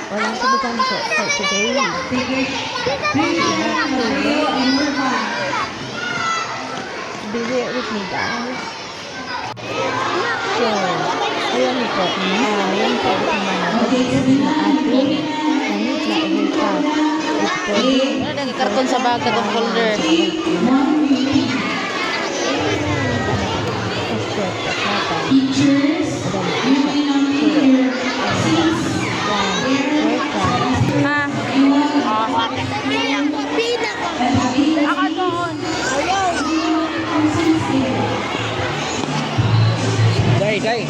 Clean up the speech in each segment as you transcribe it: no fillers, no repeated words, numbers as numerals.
Walang sabugan po for today. Be there with me, guys. So, ayan po. Ayan po ang mga na ating namit na i-help. Ano ang karton sa bag katong folder? Teachers, moving on to your seats. Ha? Ako doon. Day.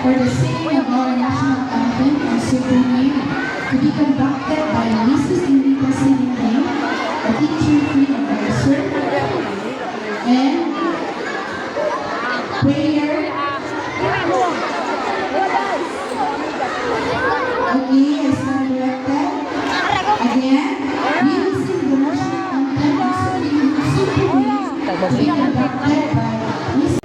For the singing of our national anthem and sacred name to be conducted by Mrs. Unita Sininay, a teacher-free advisor, and prayer. Okay, as not directed. Again, we will sing the national anthem and sacred name to be conducted by Mrs.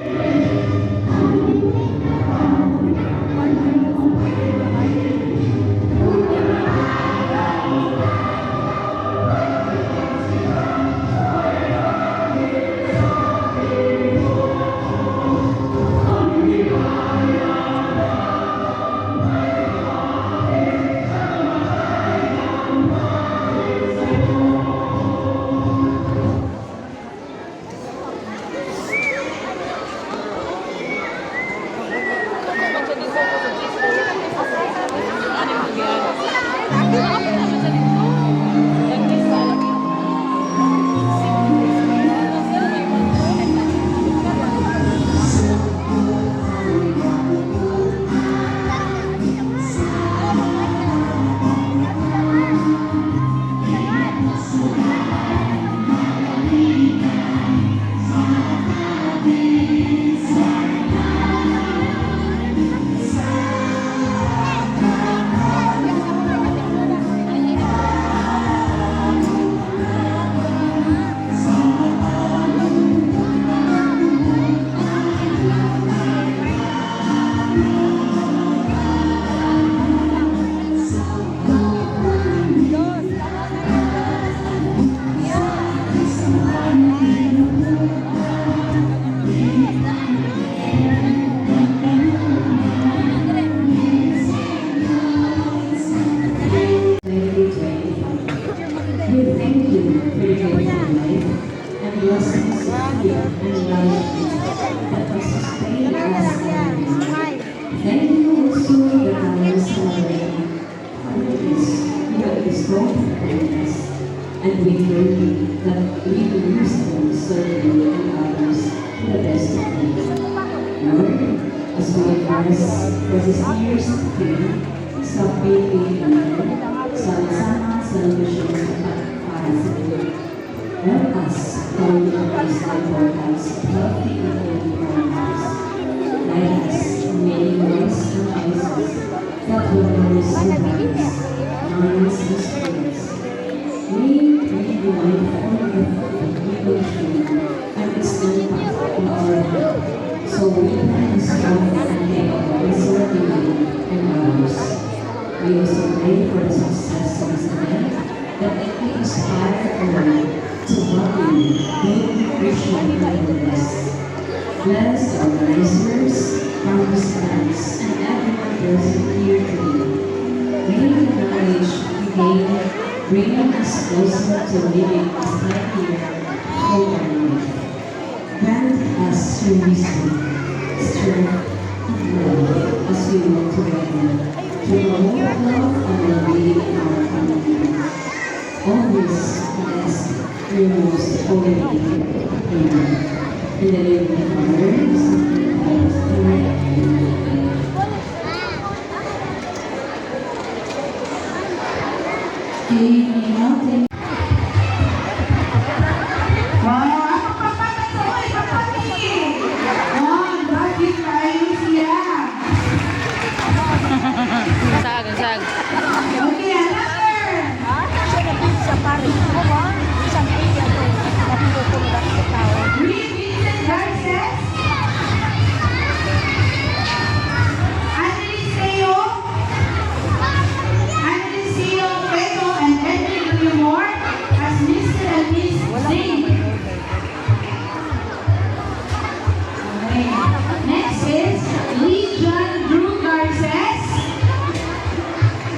And we pray that we will use them serving you and others to the best of them. Lord, as we advance for this year's theme, sa PPE, sama-sama sa mission at para sa iyo. Help us to realize the importance of healthy and healthy families. Guide us in making wise choices that will nourish our bodies, minds, and spirits. May we be mindful of the evil and its impact on our world, so we can We also pray for the success of this event, that it may inspire all to value good Christian holiness. Bless our listeners, participants, and everyone present here today. May the knowledge we gain bring us closer to living a happier, holy life. Grant us your wisdom, strength, and love as we work together to promote love and well-being in our community. All this we ask through your most holy name. Amen. In the name of the Father, the Son, and the Holy Spirit. Amen. Sag, sag. Sa pari ko ba? Isang iya ko. Napupunod ako sa tao. Next is Lee John Drew Garces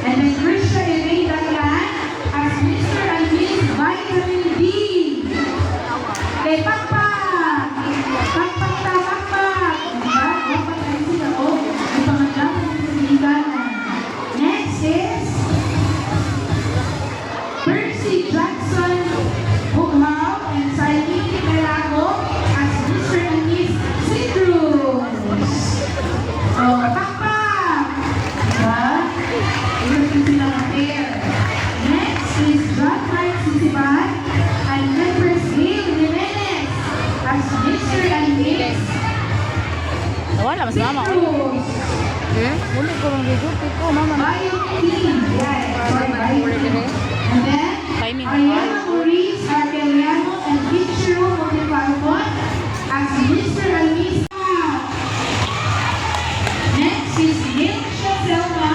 and then Krisha Elaine Daglan as Mr. and Miss Vitamin D. Kay Pakpak! Pakpak ta, Pakpak! Diba? Pakpak tayo sila o. May pangaglaman sa siliganan. Next is Percy Jackson Bughaw and Sailini Pelago as Mr. and Miss Citrus. Oh, Pakpak! Diba? Ito sila ng pair. Next is John Mike Sisipan and Empress Gail Jimenez as Mr. and Miss Wala, mas mama. Citrus. Muli ko ng video. Piko, mama. Bio Team. Yeah, sorry, Bio Team. And then, Timing. Ariana Maurice Argeliano and Ichiro Motivarbon as Mr. and Miss Pao. Next is Nilsha Selma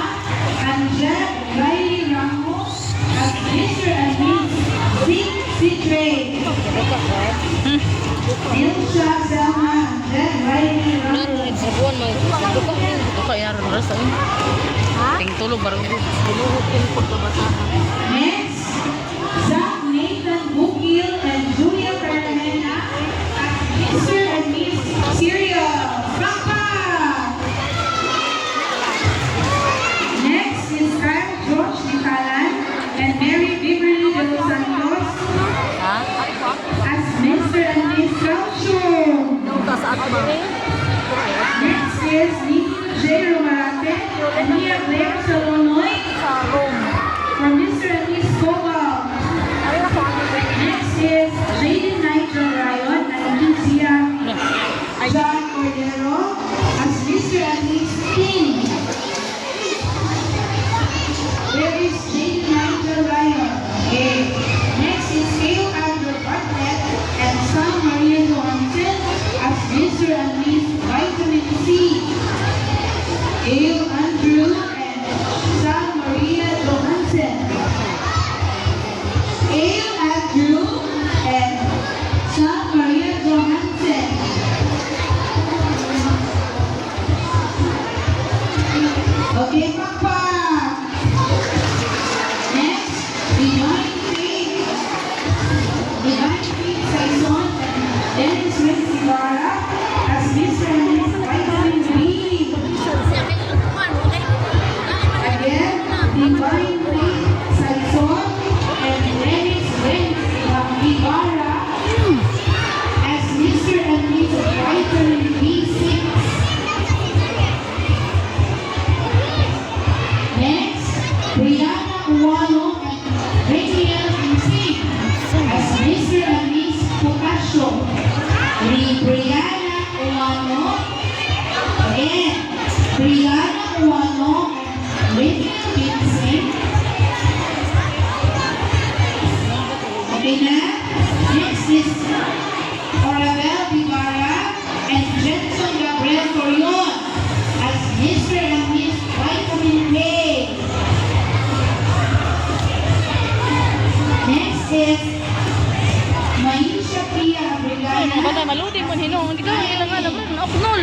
and Jeb Riley Ramos as Mr. and Miss Zip Citre. Nilsha Selma and Jeb Riley Ramos. Sa buwan mo. Ito ka inaron na sa inyo. Ting tulog barang binuhutin ko to basahan. Next, Zach Nathan Bukil and Julia Permena as Mr. and Miss Cereal. Papa! Next is Kyle George Nicalan and Mary Beverly de los Santos Ha? as Mr. and Miss Calcium. Next is Nikki J. Romarate and Mia Blair Salonoy for Mr. and Miss Cobalt. Next is Jaden Nigel Ryan and Lizia John Cordero as Mr. and Miss King. There is Jaden Nigel Ryan. Okay. Next is Kale Andrew Bartlett and Sam Maria Johansson as Mr. and Miss Vitamin C. Kale Andrew and Sam Maria Johansson. Kale Andrew and Sam Maria Johansson. Okay, Papa. Next, Divine Faith. Divine Faith Saison and Dennis West Ibarra as Mr. and Miss Vitamin B. Again, Divine Faith Saison and Dennis West Ibarra as Mr. and Miss Vitamin B6. Next, Brianna Uwano and Rachel Insing as Mr. and Miss Pocasio. Brianna Uwano. Again, Brianna Uwano and Rachel Insing. Okay na? Next is Orabel Vivara and Jenson Gabriel Corion as Mr. and Miss Vitamin K. is Maisha Pia Ay, Abrigana. mga bata, maludi mo hinong. Hindi ka ilang alam na, nauknol.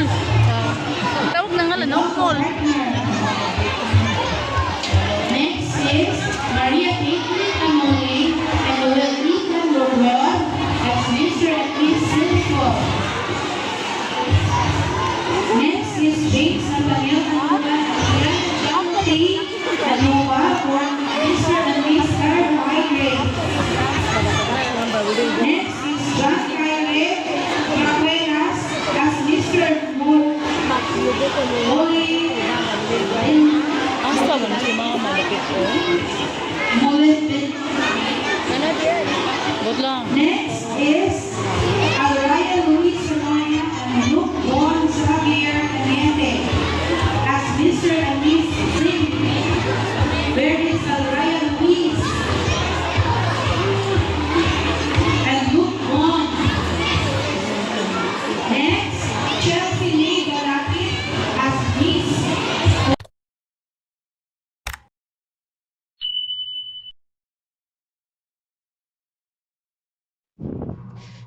Tawag na ngalan, nauknol. Next is Maria Caitlin Amole and Welita Lorwell as Mr. and Miss Silco. Next is James Nathaniel Anuba and John T. Anuba for Mr. and Miss Carbohydrate. Next is John Kyrie Caberas as Mr. Molly Asa mo na si mga malapit ko. Molly. Bot lang. Next is Alraya Luis Sonoya and Luke Juan Xavier Caniente as Mr. and Miss Sim. Where is Alraya Luis and Luke Juan? Next, Chelsea Lee Galati as Miss.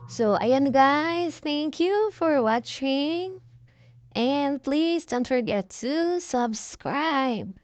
So, ayan guys. Thank you for watching. And please don't forget to subscribe.